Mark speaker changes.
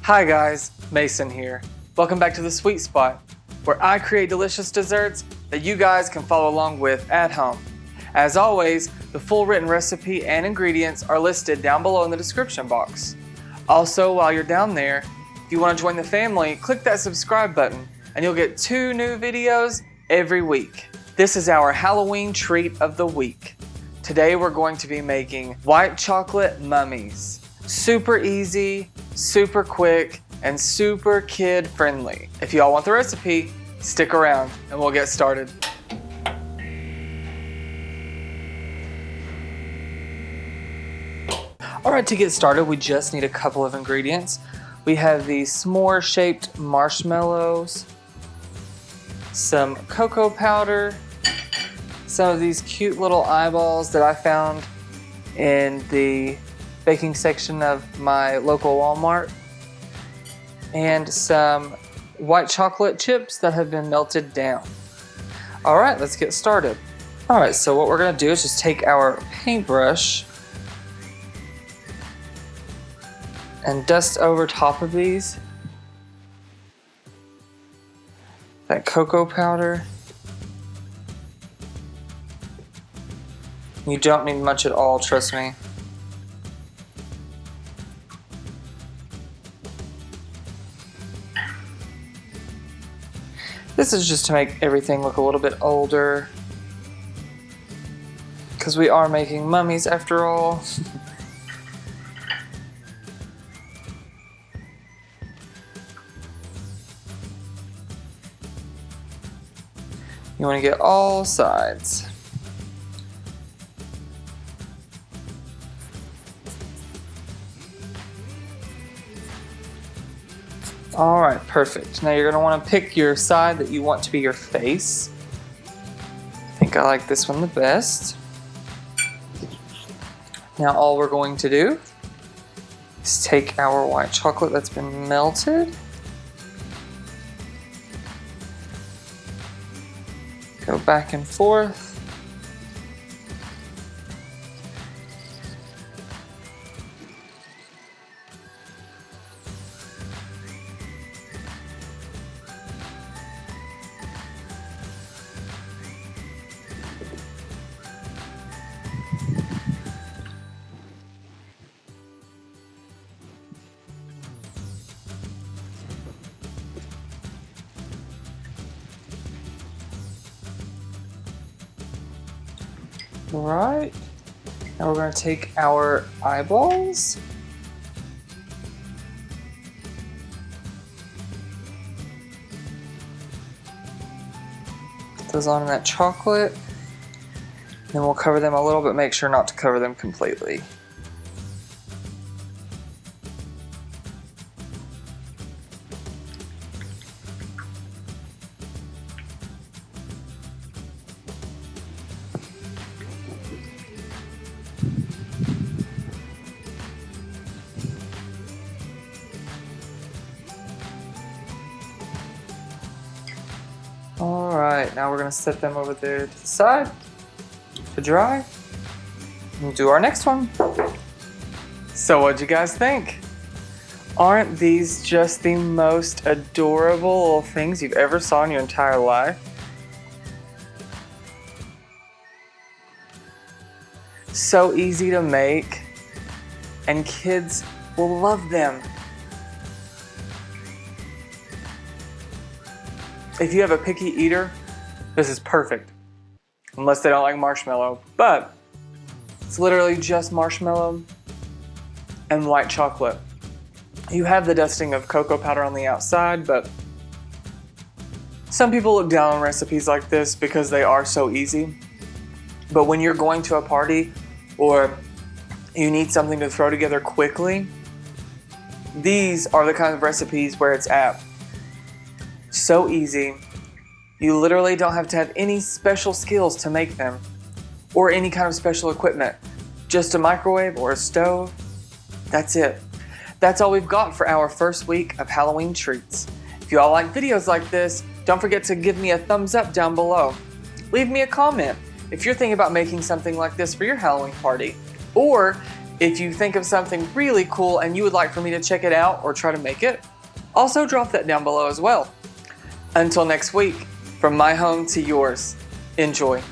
Speaker 1: Hi guys, Mason here. Welcome back to the Sweet Spot, where I create delicious desserts that you guys can follow along with at home. As always, the full written recipe and ingredients are listed down below in the description box. Also, while you're down there, if you want to join the family, click that subscribe button and you'll get 2 new videos every week. This is our Halloween treat of the week. Today we're going to be making white chocolate mummies. Super easy, super quick, and super kid friendly. If y'all want the recipe, stick around and we'll get started. Alright, to get started, we just need a couple of ingredients. We have these s'more shaped marshmallows, some cocoa powder, some of these cute little eyeballs that I found in the baking section of my local Walmart, and some white chocolate chips that have been melted down. All right, let's get started. All right, so what we're gonna do is just take our paintbrush and dust over top of these that cocoa powder. You don't need much at all, trust me. This is just to make everything look a little bit older, because we are making mummies after all. You want to get all sides. All right, perfect. Now you're gonna wanna pick your side that you want to be your face. I think I like this one the best. Now all we're going to do is take our white chocolate that's been melted, go back and forth. Right, now we're going to take our eyeballs, put those on in that chocolate, then we'll cover them a little bit, make sure not to cover them completely. All right, now we're gonna set them over there to the side to dry. We'll do our next one. So what'd you guys think? Aren't these just the most adorable little things you've ever saw in your entire life? So easy to make, and kids will love them. If you have a picky eater, this is perfect. Unless they don't like marshmallow. But it's literally just marshmallow and white chocolate. You have the dusting of cocoa powder on the outside, but some people look down on recipes like this because they are so easy. But when you're going to a party or you need something to throw together quickly, these are the kind of recipes where it's at. So easy. You literally don't have to have any special skills to make them, or any kind of special equipment. Just a microwave or a stove. That's it. That's all we've got for our first week of Halloween treats. If you all like videos like this, don't forget to give me a thumbs up down below. Leave me a comment if you're thinking about making something like this for your Halloween party, or If you think of something really cool and you would like for me to check it out or try to make it, also drop that down below as well. Until next week, from my home to yours, enjoy.